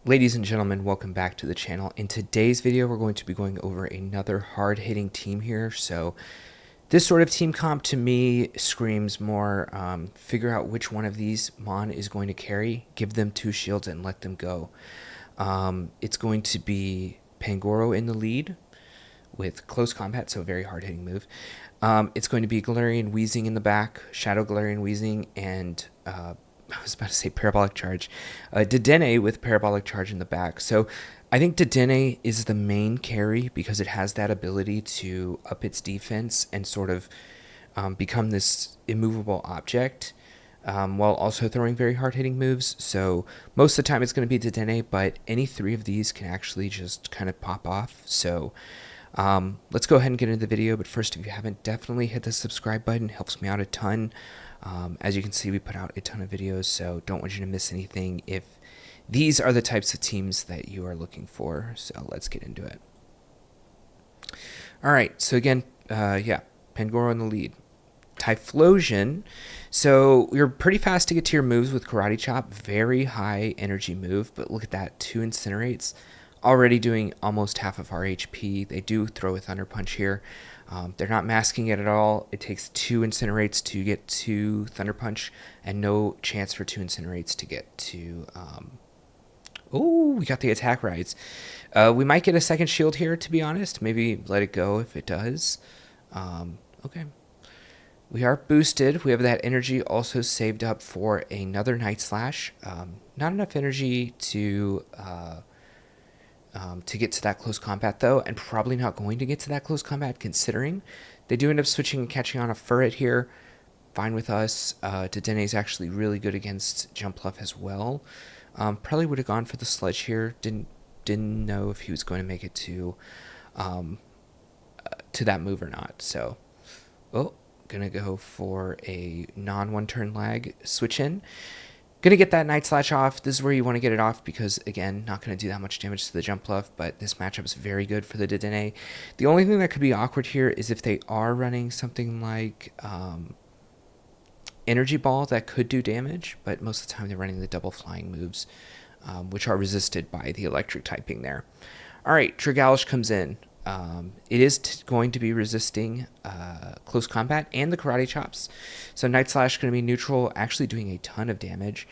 Ladies and gentlemen, welcome back to the channel. In today's video, we're going to be going over another hard-hitting team here. So this sort of team comp to me screams more figure out which one of these Mon is going to carry, give them 2 shields, and let them go. It's going to be Pangoro in the lead with close combat, so a very hard-hitting move. It's going to be Galarian Weezing in the back, Shadow Galarian Weezing, and I was about to say Parabolic Charge. Dedenne with Parabolic Charge in the back. So I think Dedenne is the main carry because it has that ability to up its defense and sort of become this immovable object while also throwing very hard-hitting moves. So most of the time it's going to be Dedenne, but any 3 of these can actually just kind of pop off. So let's go ahead and get into the video. But first, if you haven't, definitely hit the subscribe button. It helps me out a ton. As you can see, we put out a ton of videos, so don't want you to miss anything if these are the types of teams that you are looking for. So let's get into it. All right, so again, Pangoro in the lead. Typhlosion. So you're pretty fast to get to your moves with Karate Chop. Very high energy move, but look at that, 2 incinerates. Already doing almost half of our HP. They do throw a Thunder Punch here. They're not masking it at all. It takes 2 incinerates to get to Thunder Punch, and no chance for 2 incinerates to get to... Oh, we got the attack rights. We might get a second shield here, to be honest. Maybe let it go if it does. Okay. We are boosted. We have that energy also saved up for another Night Slash. Not enough energy to get to that close combat, though, and probably not going to get to that close combat, considering they do end up switching and catching on a Furret here. Fine with us. Dedenne is actually really good against Jumpluff as well. Probably would have gone for the Sludge here. Didn't know if he was going to make it to that move or not. So, gonna go for a non-1-turn lag switch in. Gonna get that Night Slash off. This is where you want to get it off because, again, not going to do that much damage to the Jumpluff, but this matchup is very good for the Dedenne. The only thing that could be awkward here is if they are running something like Energy Ball that could do damage, but most of the time they're running the double flying moves, which are resisted by the electric typing there. All right, Trigalish comes in. It is going to be resisting close combat and the Karate Chops. So Night Slash is going to be neutral, actually doing a ton of damage.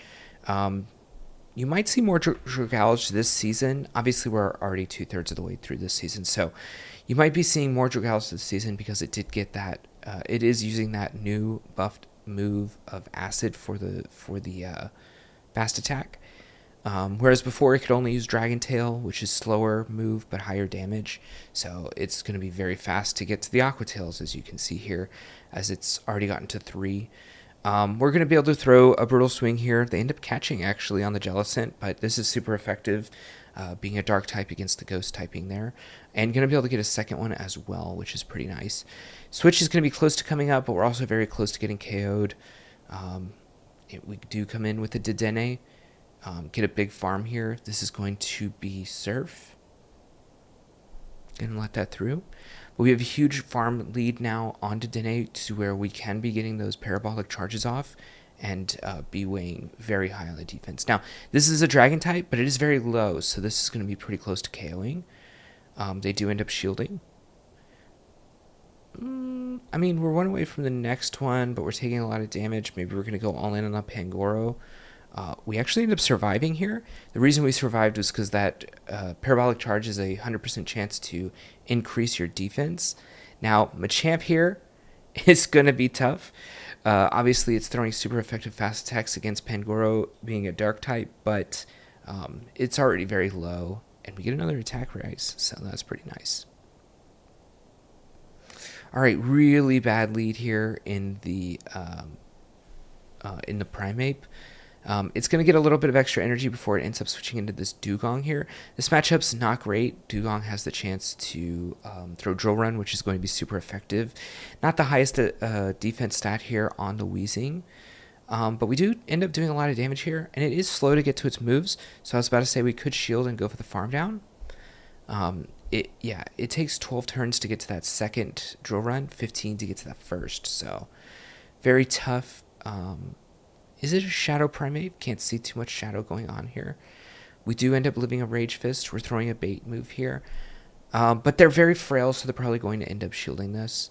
You might see more Dragalish this season. Obviously, we're already 2/3 of the way through this season, so you might be seeing more Dragalish this season because it did get that. It is using that new buffed move of Acid for the fast attack. Whereas before it could only use Dragon Tail, which is slower move but higher damage. So it's going to be very fast to get to the Aqua Tails, as you can see here, as it's already gotten to 3. We're going to be able to throw a Brutal Swing here. They end up catching actually on the Jellicent, but this is super effective, being a Dark type against the Ghost typing there. And going to be able to get a second one as well, which is pretty nice. Switch is going to be close to coming up, but we're also very close to getting KO'd. We do come in with the Dedenne. Get a big farm here. This is going to be Surf. Gonna let that through. But we have a huge farm lead now on Dedenne to where we can be getting those parabolic charges off and be weighing very high on the defense. Now, this is a dragon type, but it is very low, so this is going to be pretty close to KOing. They do end up shielding. I mean, we're 1 away from the next one, but we're taking a lot of damage. Maybe we're going to go all in on the Pangoro. We actually ended up surviving here. The reason we survived was because that parabolic charge is a 100% chance to increase your defense. Now, Machamp here is going to be tough. Obviously, it's throwing super effective fast attacks against Pangoro being a dark type, but it's already very low. And we get another attack rise, so that's pretty nice. All right, really bad lead here in the Primeape. It's going to get a little bit of extra energy before it ends up switching into this Dugong here. This matchup's not great. Dugong has the chance to throw Drill Run, which is going to be super effective. Not the highest defense stat here on the Weezing. But we do end up doing a lot of damage here, and it is slow to get to its moves. So I was about to say we could shield and go for the farm down. It takes 12 turns to get to that second Drill Run, 15 to get to that first. So very tough. Is it a Shadow Primeape? Can't see too much shadow going on here. We do end up living a Rage Fist. We're throwing a bait move here. But they're very frail, so they're probably going to end up shielding this.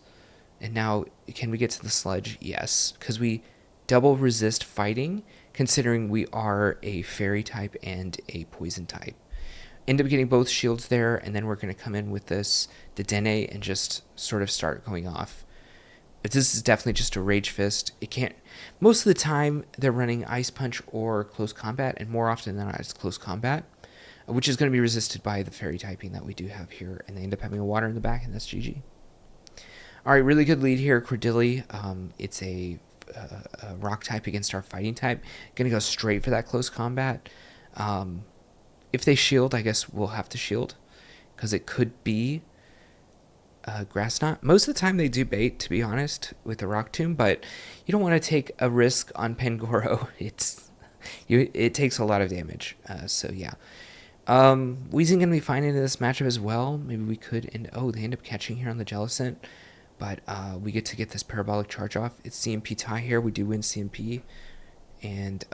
And now, can we get to the Sludge? Yes, because we double resist fighting, considering we are a Fairy type and a Poison type. End up getting both shields there, and then we're going to come in with this Dedenne and just sort of start going off. But this is definitely just a Rage Fist. It can't... Most of the time, they're running Ice Punch or Close Combat, and more often than not, it's Close Combat, which is going to be resisted by the Fairy typing that we do have here, and they end up having a Water in the back, and that's GG. All right, really good lead here, Credilli. It's a Rock type against our Fighting type. Going to go straight for that Close Combat. If they shield, I guess we'll have to shield, because it could be Grass Knot. Most of the time they do bait, to be honest, with the Rock Tomb, but you don't want to take a risk on Pangoro. It takes a lot of damage, so yeah. Weezing going to be fine into this matchup as well. Maybe we could, they end up catching here on the Jellicent, but we get to get this Parabolic Charge off. It's CMP tie here. We do win CMP, and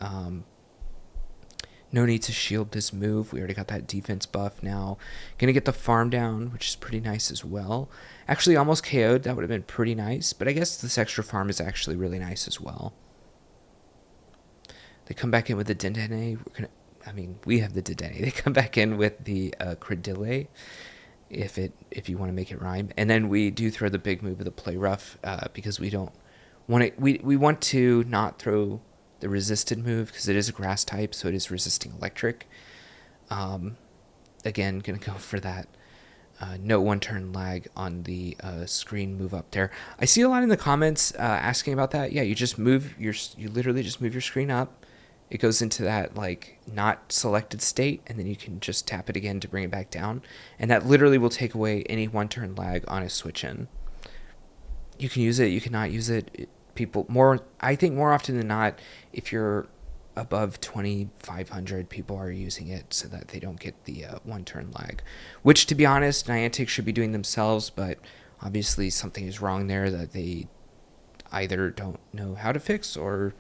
no need to shield this move. We already got that defense buff now. Gonna get the farm down, which is pretty nice as well. Actually, almost KO'd. That would have been pretty nice, but I guess this extra farm is actually really nice as well. They come back in with the Dedenne. We have the Dedenne. They come back in with the Credilli, if you want to make it rhyme. And then we do throw the big move of the Play Rough, because we don't want it. We want to not throw the resisted move because it is a grass type, so it is resisting electric. Again, gonna go for that no one-turn lag on the screen move up there. I see a lot in the comments asking about that. Yeah, you literally just move your screen up. It goes into that like not selected state, and then you can just tap it again to bring it back down, and that literally will take away any one-turn lag on a switch in. You can use it, you cannot use it. I think more often than not, if you're above 2,500, people are using it so that they don't get the one-turn lag, which, to be honest, Niantic should be doing themselves, but obviously something is wrong there that they either don't know how to fix or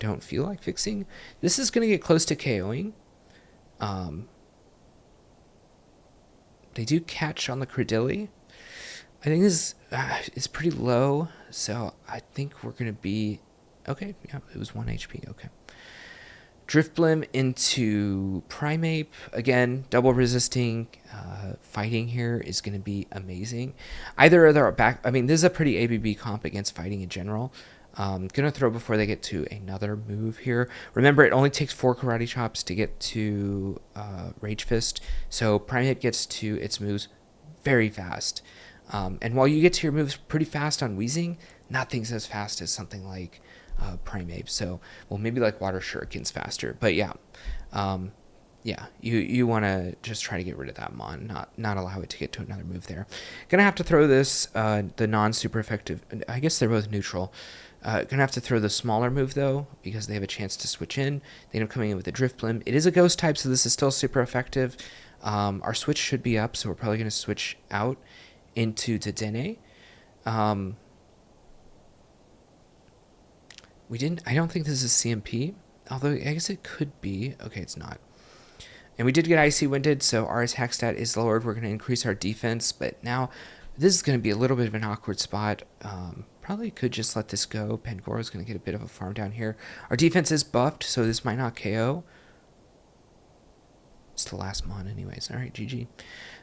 don't feel like fixing. This is going to get close to KOing. They do catch on the Credilli. I think this is pretty low, so I think we're going to be... Okay, yeah, it was 1 HP, okay. Driftblim into Primeape. Again, double resisting fighting here is going to be amazing. Either of their back... this is a pretty ABB comp against fighting in general. Going to throw before they get to another move here. Remember, it only takes 4 Karate Chops to get to Rage Fist, so Primeape gets to its moves very fast. And while you get to your moves pretty fast on Weezing, nothing's as fast as something like Primeape. So, well, maybe like Water Shuriken's faster. But yeah, you want to just try to get rid of that Mon, not allow it to get to another move there. Gonna have to throw this, the non-super effective, I guess they're both neutral. Gonna have to throw the smaller move though, because they have a chance to switch in. They end up coming in with the Driftblim. It is a ghost type, so this is still super effective. Our switch should be up, so we're probably gonna switch out into Dedenne. I don't think this is CMP, although I guess it could be. Okay, it's not. And we did get Icy Winded, so our attack stat is lowered. We're going to increase our defense, but now this is going to be a little bit of an awkward spot. Probably could just let this go. Pangoro's going to get a bit of a farm down here. Our defense is buffed, so this might not KO. It's the last Mon anyways. All right, GG.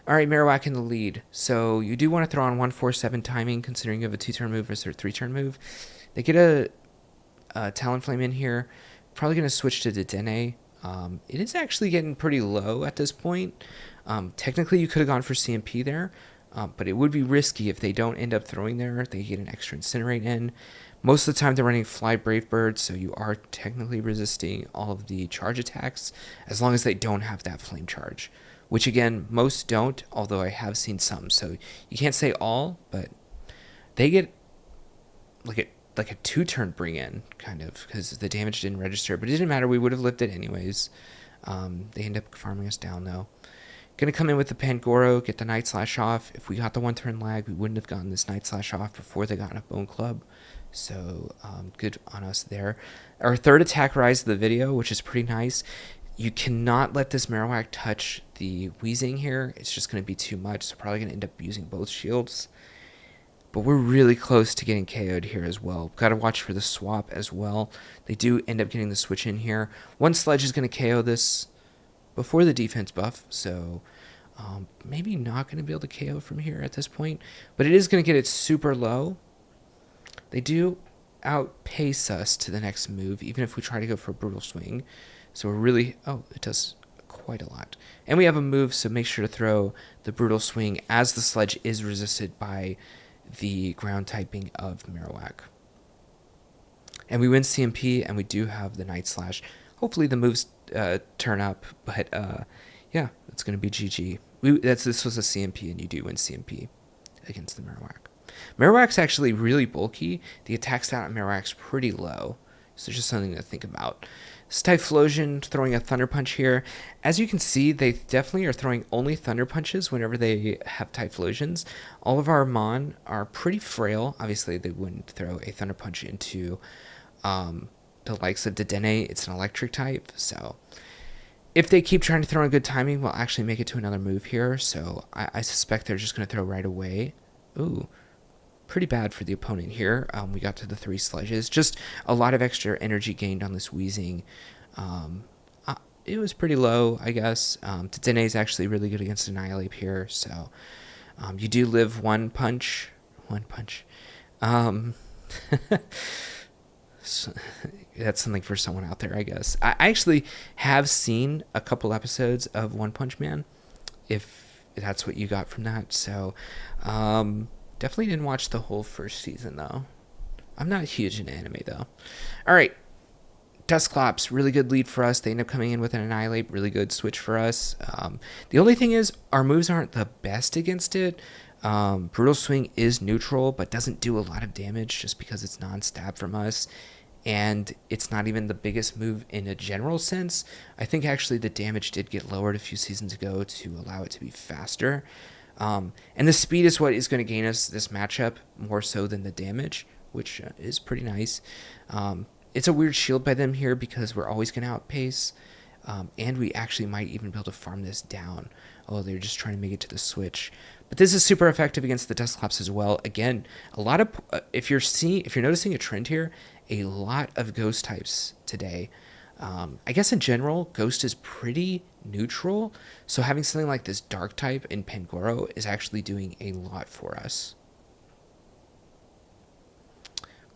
All right, Marowak in the lead. So you do want to throw on 1-4-7 timing, considering you have a 2-turn move versus a 3-turn move. They get a Talonflame in here. Probably going to switch to Dedenne. It is actually getting pretty low at this point. Technically, you could have gone for CMP there, but it would be risky if they don't end up throwing there. They get an extra Incinerate in. Most of the time, they're running Fly Brave Bird, so you are technically resisting all of the charge attacks, as long as they don't have that Flame Charge, which, again, most don't, although I have seen some. So you can't say all, but they get like a 2-turn bring in, kind of, because the damage didn't register, but it didn't matter. We would have lived it anyways. They end up farming us down, though. Gonna come in with the Pangoro, get the Night Slash off. If we got the 1-turn lag, we wouldn't have gotten this Night Slash off before they got a Bone Club. So good on us there. Our third attack rise of the video, which is pretty nice. You cannot let this Marowak touch the Weezing here. It's just going to be too much. So probably going to end up using both shields. But we're really close to getting KO'd here as well. Got to watch for the swap as well. They do end up getting the switch in here. One Sledge is going to KO this before the defense buff. So maybe not going to be able to KO from here at this point. But it is going to get it super low. They do outpace us to the next move, even if we try to go for a Brutal Swing. So we're really... Oh, it does quite a lot. And we have a move, so make sure to throw the Brutal Swing as the Sledge is resisted by the ground typing of Marowak. And we win CMP, and we do have the Night Slash. Hopefully the moves turn up, but yeah, it's going to be GG. This was a CMP, and you do win CMP against the Marowak. Marowak's actually really bulky. The attack stat on Marowak's pretty low, so just something to think about. This Typhlosion throwing a Thunder Punch here. As you can see, they definitely are throwing only Thunder Punches whenever they have Typhlosions. All of our Mon are pretty frail. Obviously, they wouldn't throw a Thunder Punch into the likes of Dedenne. It's an electric type, so if they keep trying to throw in good timing, we'll actually make it to another move here. So I suspect they're just going to throw right away. Ooh. Pretty bad for the opponent here. We got to the 3 Sledges. Just a lot of extra energy gained on this Weezing. It was pretty low, I guess. Dedenne is actually really good against Annihilate here. So you do live one punch. So, that's something for someone out there, I guess. I actually have seen a couple episodes of One Punch Man, if that's what you got from that. So definitely didn't watch the whole first season, though. I'm not huge into anime, though. All right. Dusclops, really good lead for us. They end up coming in with an Annihilate. Really good switch for us. The only thing is, our moves aren't the best against it. Brutal Swing is neutral, but doesn't do a lot of damage just because it's non-stab from us. And it's not even the biggest move in a general sense. I think actually the damage did get lowered a few seasons ago to allow it to be faster. And the speed is what is going to gain us this matchup more so than the damage, which is pretty nice. It's a weird shield by them here because we're always going to outpace. And we actually might even be able to farm this down. Oh, they're just trying to make it to the switch. But this is super effective against the Dusclops as well. Again, a lot of if you're noticing a trend here, a lot of ghost types today. I guess in general, ghost is pretty neutral. So having something like this dark type in Pangoro is actually doing a lot for us.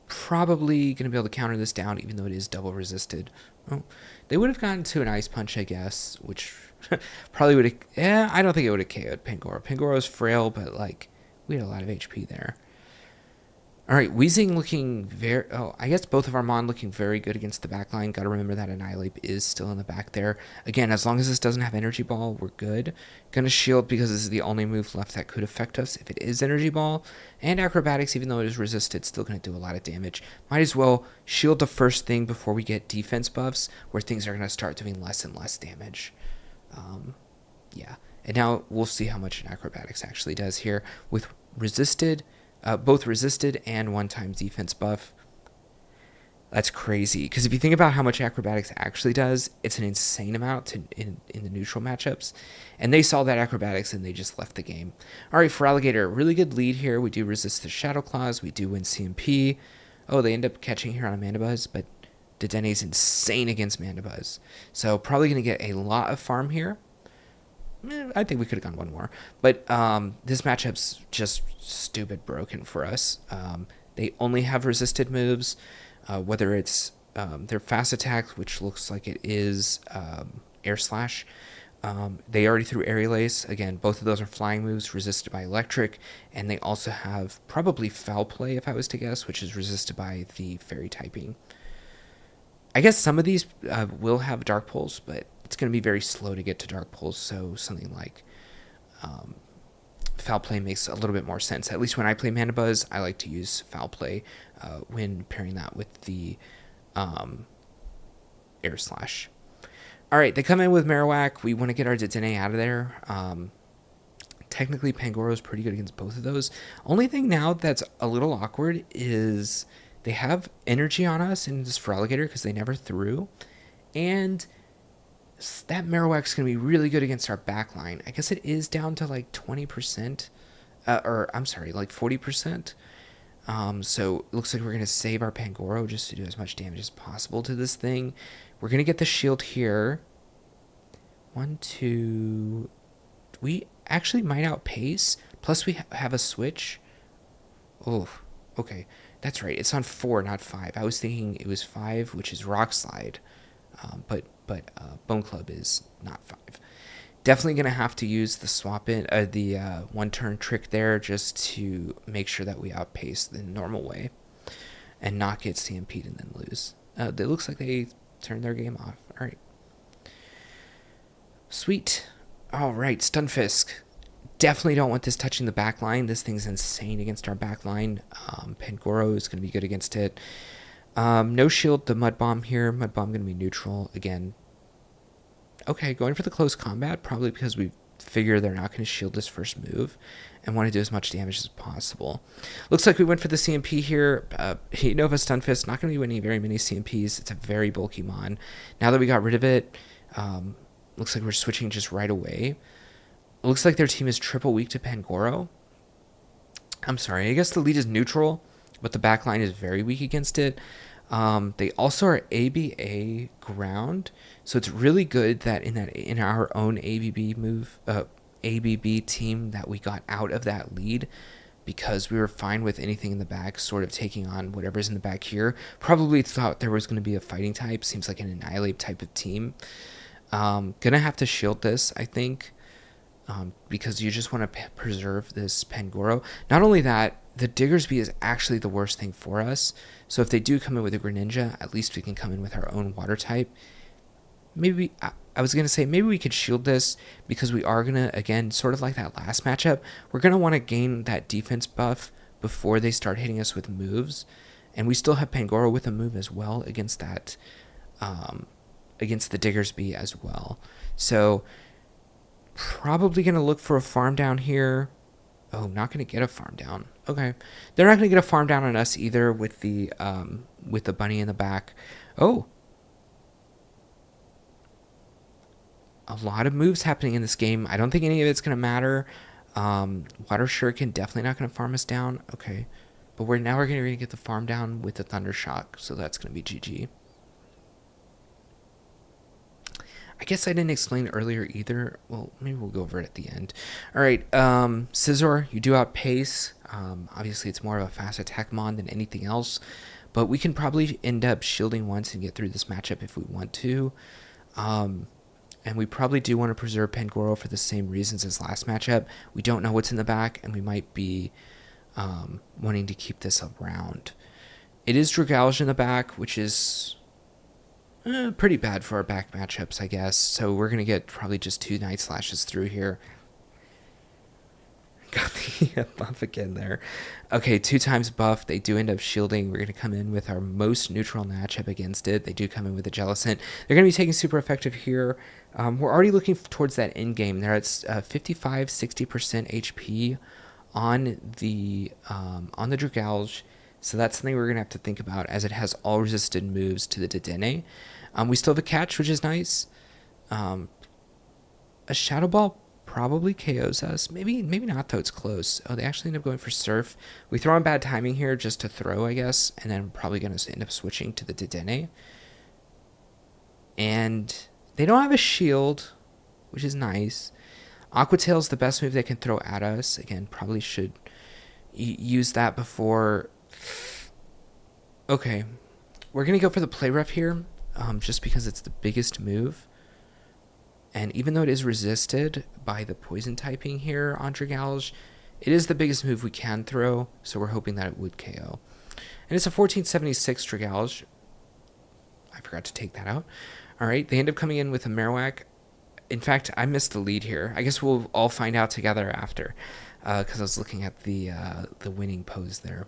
Probably going to be able to counter this down, even though it is double resisted. Oh, they would have gotten to an Ice Punch, I guess, which probably would have... Yeah, I don't think it would have KO'd Pangoro. Pangoro is frail, but, like, we had a lot of HP there. All right, Weezing looking very... Oh, I guess both of our Mon looking very good against the backline. Got to remember that Annihilate is still in the back there. Again, as long as this doesn't have Energy Ball, we're good. Going to shield because this is the only move left that could affect us if it is Energy Ball. And Acrobatics, even though it is resisted, still going to do a lot of damage. Might as well shield the first thing before we get defense buffs, where things are going to start doing less and less damage. Yeah, and now we'll see how much an Acrobatics actually does here with resisted... both resisted and one-time defense buff. That's crazy, because if you think about how much Acrobatics actually does, it's an insane amount in the neutral matchups. And they saw that Acrobatics and they just left the game. All right, for Alligator, really good lead here. We do resist the Shadow Claws. We do win CMP. Oh, they end up catching here on a Mandibuzz, but Dedenne is insane against Mandibuzz. So probably going to get a lot of farm here. I think we could have gone one more. But this matchup's just stupid broken for us. They only have resisted moves, whether it's their fast attack, which looks like it is Air Slash. They already threw Aerial Ace. Again, both of those are flying moves resisted by Electric. And they also have probably Foul Play, if I was to guess, which is resisted by the Fairy typing. I guess some of these will have Dark Pulse, but it's going to be very slow to get to Dark Pulse, so something like Foul Play makes a little bit more sense. At least when I play Mandibuzz, I like to use Foul Play when pairing that with the Air Slash. All right, they come in with Marowak. We want to get our Dedenne out of there. Technically, Pangoro is pretty good against both of those. Only thing now that's a little awkward is they have energy on us, and this for Alligator because they never threw. And that Marowak's going to be really good against our backline. I guess it is down to like 20%, or I'm sorry, like 40%. So it looks like we're going to save our Pangoro just to do as much damage as possible to this thing. We're going to get the shield here. 1, 2. We actually might outpace. Plus we have a switch. Oh, okay. That's right. It's on 4, not 5. I was thinking it was 5, which is Rock Slide. But Bone Club is not 5. Definitely going to have to use the swap in, the one-turn trick there just to make sure that we outpace the normal way and not get CMP'd and then lose. It looks like they turned their game off. All right. Sweet. All right, Stunfisk. Definitely don't want this touching the back line. This thing's insane against our back line. Pangoro is going to be good against it. No shield, the Mud Bomb here. Mud Bomb going to be neutral. Again, okay, going for the close combat, probably because we figure they're not going to shield this first move and want to do as much damage as possible. Looks like we went for the CMP here. Nova Stunfist, not going to be winning very many CMPs. It's a very bulky mon. Now that we got rid of it, looks like we're switching just right away. It looks like their team is triple weak to Pangoro. I'm sorry, I guess the lead is neutral, but the backline is very weak against it. They also are ABA ground, so it's really good that in our own ABB move, ABB team, that we got out of that lead because we were fine with anything in the back sort of taking on whatever's in the back here. Probably thought there was going to be a fighting type. Seems like an Annihilate type of team. Gonna have to shield this, I think, because you just want to preserve this Pangoro. Not only that, the Diggersby is actually the worst thing for us. So if they do come in with a Greninja, at least we can come in with our own water type. Maybe, I was going to say, maybe we could shield this because we are going to, again, sort of like that last matchup, we're going to want to gain that defense buff before they start hitting us with moves. And we still have Pangoro with a move as well against that, against the Diggersby as well. So probably going to look for a farm down here. Oh, not going to get a farm down. Okay. They're not going to get a farm down on us either with the bunny in the back. Oh. A lot of moves happening in this game. I don't think any of it's going to matter. Water Shuriken definitely not going to farm us down. Okay. But we're going to get the farm down with the Thunder Shock. So that's going to be GG. I guess I didn't explain earlier either. Well, maybe we'll go over it at the end. All right, Scizor, you do outpace. Obviously, it's more of a fast attack mon than anything else, but we can probably end up shielding once and get through this matchup if we want to. And we probably do want to preserve Pangoro for the same reasons as last matchup. We don't know what's in the back, and we might be wanting to keep this around. It is Dragalge in the back, which is pretty bad for our back matchups, I guess. So we're going to get probably just 2 Night Slashes through here. Got the buff again there. Okay, 2 times buff. They do end up shielding. We're going to come in with our most neutral matchup against it. They do come in with a Jellicent. They're going to be taking super effective here. We're already looking towards that end game. They're at 55, 60% HP on the Dragalge. So that's something we're going to have to think about, as it has all resisted moves to the Dedenne. We still have a catch, which is nice. A Shadow Ball probably KOs us. Maybe not, though. It's close. Oh, they actually end up going for Surf. We throw on bad timing here just to throw, I guess. And then probably going to end up switching to the Dedenne. And they don't have a shield, which is nice. Aqua Tail's the best move they can throw at us. Again, probably should use that before... Okay, we're going to go for the Play Rough here, just because it's the biggest move. And even though it is resisted by the poison typing here on Dragalge, it is the biggest move we can throw, so we're hoping that it would KO. And it's a 1476 Dragalge. I forgot to take that out. All right, they end up coming in with a Marowak. In fact, I missed the lead here. I guess we'll all find out together after, because I was looking at the winning pose there.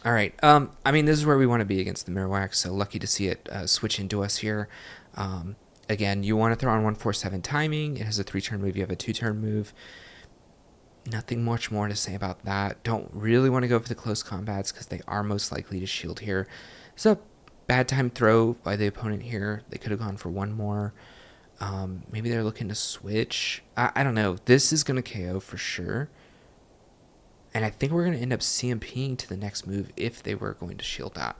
All right. I mean, this is where we want to be against the Marowak, so lucky to see it switch into us here. Again, you want to throw on 147 timing. It has a 3-turn move. You have a 2-turn move. Nothing much more to say about that. Don't really want to go for the close combats because they are most likely to shield here. So Bad time throw by the opponent here. They could have gone for one more. Maybe they're looking to switch. I don't know. This is going to KO for sure. And I think we're going to end up CMPing to the next move if they were going to shield that.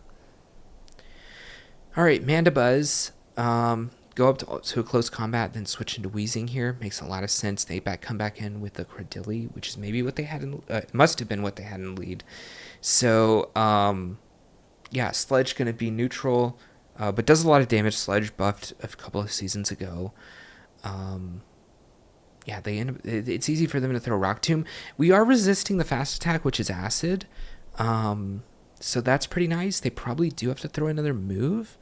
All right, Mandibuzz. Go up to a close combat, then switch into Weezing here. Makes a lot of sense. They come back in with the Credilli, which is maybe what they had in... must have been what they had in the lead. So, yeah, Sludge going to be neutral, but does a lot of damage. Sludge buffed a couple of seasons ago. Yeah, it's easy for them to throw Rock Tomb. We are resisting the fast attack, which is Acid. So that's pretty nice. They probably do have to throw another move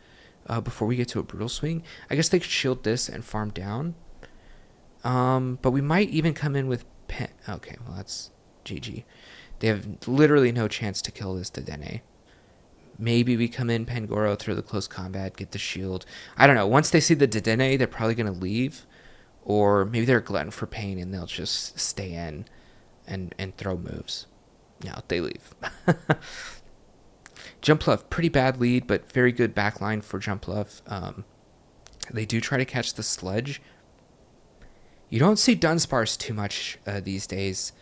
before we get to a Brutal Swing. I guess they could shield this and farm down. But we might even come in with... Okay, well, that's GG. They have literally no chance to kill this Dedenne. Maybe we come in Pangoro, throw the close combat, get the shield. I don't know. Once they see the Dedenne, they're probably going to leave. Or maybe they're a glutton for pain and they'll just stay in and throw moves. No, they leave. Jumpluff, pretty bad lead, but very good backline for Jumpluff. They do try to catch the Sludge. You don't see Dunsparce too much these days.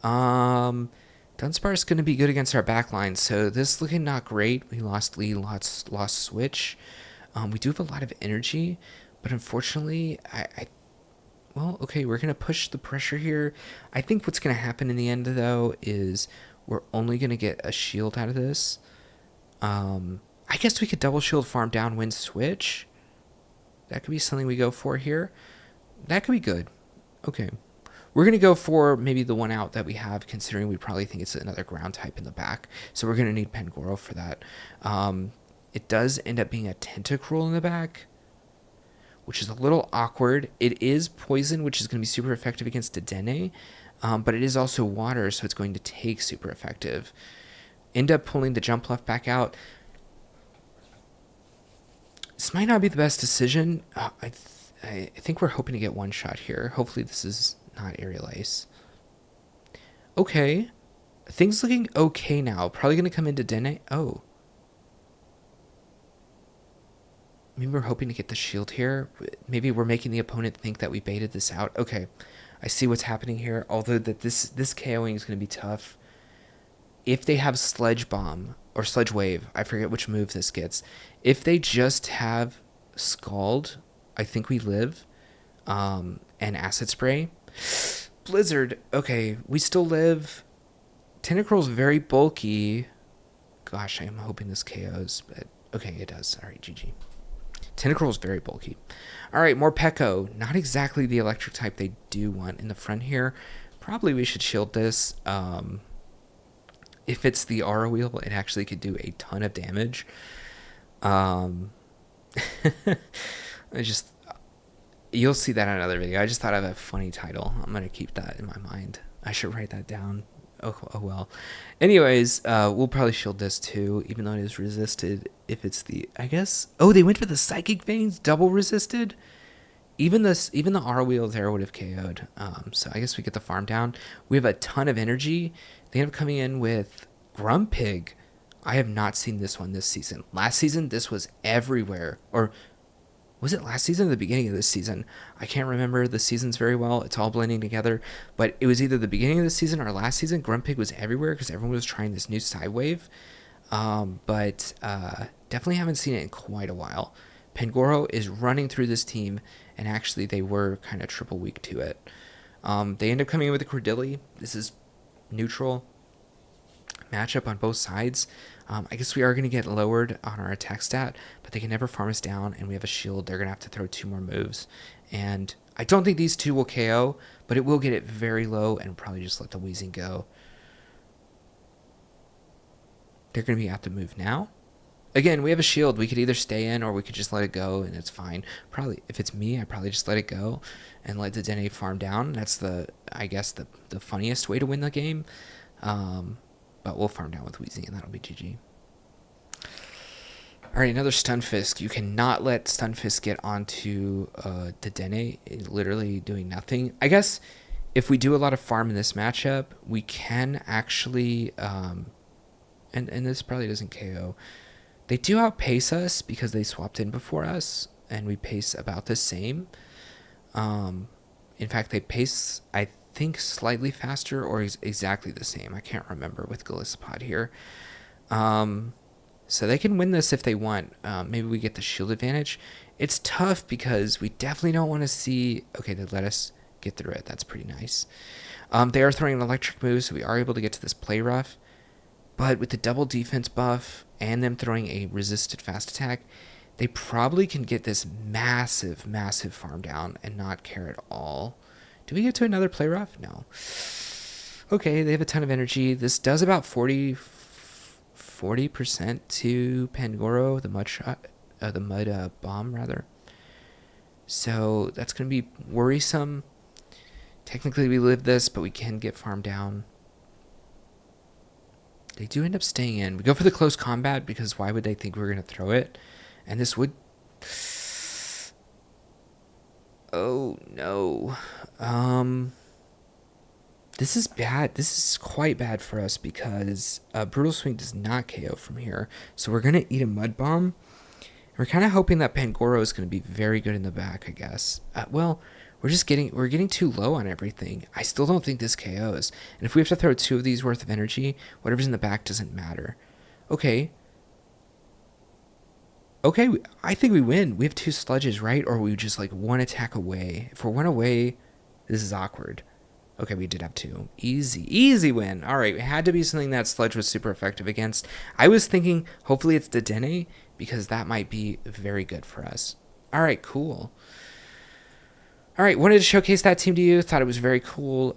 Dunsparce is going to be good against our backline, so this looking not great. We lost lead, lost switch. We do have a lot of energy, but unfortunately, well, okay, we're going to push the pressure here. I think what's going to happen in the end, though, is we're only going to get a shield out of this. I guess we could double shield, farm down, win switch. That could be something we go for here. That could be good. Okay. We're going to go for maybe the one out that we have, considering we probably think it's another ground type in the back. So we're going to need Pangoro for that. It does end up being a Tentacruel in the back, which is a little awkward. It is poison, which is going to be super effective against Dedenne, but it is also water, so it's going to take super effective. End up pulling the Jumpluff back out. This might not be the best decision. I think we're hoping to get one shot here. Hopefully this is not Aerial Ace. Okay. Things looking okay now. Probably going to come into Dedenne. Oh. Maybe we're hoping to get the shield here. Maybe we're making the opponent think that we baited this out. Okay. I see what's happening here. Although that this KOing is going to be tough. If they have Sludge Bomb or Sludge Wave, I forget which move this gets. If they just have Scald, I think we live. And Acid Spray. Blizzard. Okay, we still live. Tentacruel's very bulky. Gosh, I'm hoping this KOs, but okay, it does. All right, GG. Tentacruel's very bulky. All right, more Peko. Not exactly the electric type they do want in the front here. Probably we should shield this. If it's the Aura Wheel, it actually could do a ton of damage. You'll see that in another video. I just thought of a funny title. I'm going to keep that in my mind. I should write that down. Oh well. Anyways, we'll probably shield this too, even though it is resisted. If it's the, I guess, oh, they went for the Psychic Veins, double resisted. Even the R wheel there would have KO'd. So I guess we get the farm down. We have a ton of energy. They end up coming in with Grumpig. I have not seen this one this season. Last season, this was everywhere. Or was it last season or the beginning of this season? I can't remember the seasons very well. It's all blending together. But it was either the beginning of the season or last season. Grumpig was everywhere because everyone was trying this new Psywave. But definitely haven't seen it in quite a while. Pangoro is running through this team, and actually they were kind of triple weak to it. They end up coming in with a Credilli. This is neutral matchup on both sides. I guess we are going to get lowered on our attack stat, but they can never farm us down, and we have a shield. They're going to have to throw 2 more moves. And I don't think these 2 will KO, but it will get it very low and probably just let the Weezing go. They're going to be at the move now. Again, we have a shield. We could either stay in or we could just let it go, and it's fine. Probably, if it's me, I probably just let it go and let the Dedenne farm down. That's I guess the funniest way to win the game. But we'll farm down with Weezing, and that'll be GG. All right, another Stunfisk. You cannot let Stunfisk get onto Dedenne, literally doing nothing. I guess if we do a lot of farm in this matchup, we can actually, and this probably doesn't KO. They do outpace us because they swapped in before us, and we pace about the same. In fact, they pace, I think, slightly faster or exactly the same. I can't remember with Golisopod here. So they can win this if they want. Maybe we get the shield advantage. It's tough because we definitely don't want to see... Okay, they let us get through it. That's pretty nice. They are throwing an electric move, so we are able to get to this play rough. But with the double defense buff and them throwing a resisted fast attack, they probably can get this massive, massive farm down and not care at all. Do we get to another play rough? No. Okay, they have a ton of energy. This does about 40% to Pangoro, the mud shot, the mud bomb rather. So that's going to be worrisome. Technically we live this, but we can get farm down. They do end up staying in. We go for the close combat because why would they think we're going to throw it? And this would... Oh, no. This is bad. This is quite bad for us because Brutal Swing does not KO from here. So we're going to eat a Mud Bomb. We're kind of hoping that Pangoro is going to be very good in the back, I guess. Well, we're getting too low on everything. I still don't think this KOs. And if we have to throw 2 of these worth of energy, whatever's in the back doesn't matter. Okay. Okay, I think we win. We have 2 sludges, right? Or we just like 1 attack away. If we're 1 away, this is awkward. Okay, we did have 2. Easy win. All right, it had to be something that sludge was super effective against. I was thinking hopefully it's Dedenne because that might be very good for us. All right, cool. All right, wanted to showcase that team to you. Thought it was very cool.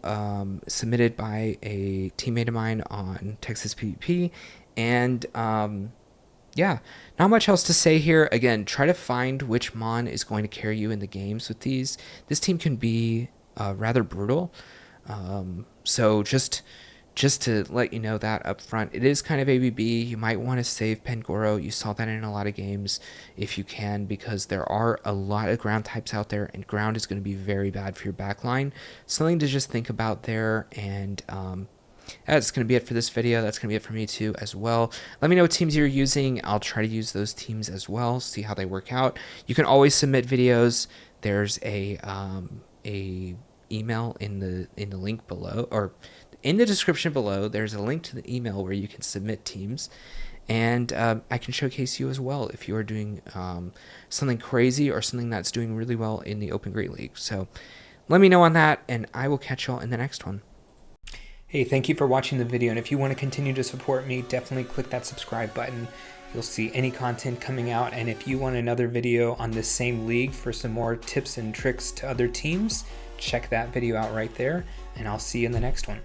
Submitted by a teammate of mine on Texas PvP. And yeah, not much else to say here. Again, try to find which Mon is going to carry you in the games with these. This team can be rather brutal. So just to let you know that up front, it is kind of ABB. You might want to save Pangoro. You saw that in a lot of games if you can, because there are a lot of ground types out there, and ground is going to be very bad for your backline. Something to just think about there. And that's going to be it for this video. That's going to be it for me too as well. Let me know what teams you're using. I'll try to use those teams as well, see how they work out. You can always submit videos. There's a email in the link below, or in the description below. There's a link to the email where you can submit teams, and I can showcase you as well if you are doing something crazy or something that's doing really well in the Open Great League. So let me know on that, and I will catch y'all in the next one. Hey, thank you for watching the video, and if you want to continue to support me, definitely click that subscribe button. You'll see any content coming out, and if you want another video on this same league for some more tips and tricks to other teams, check that video out right there, and I'll see you in the next one.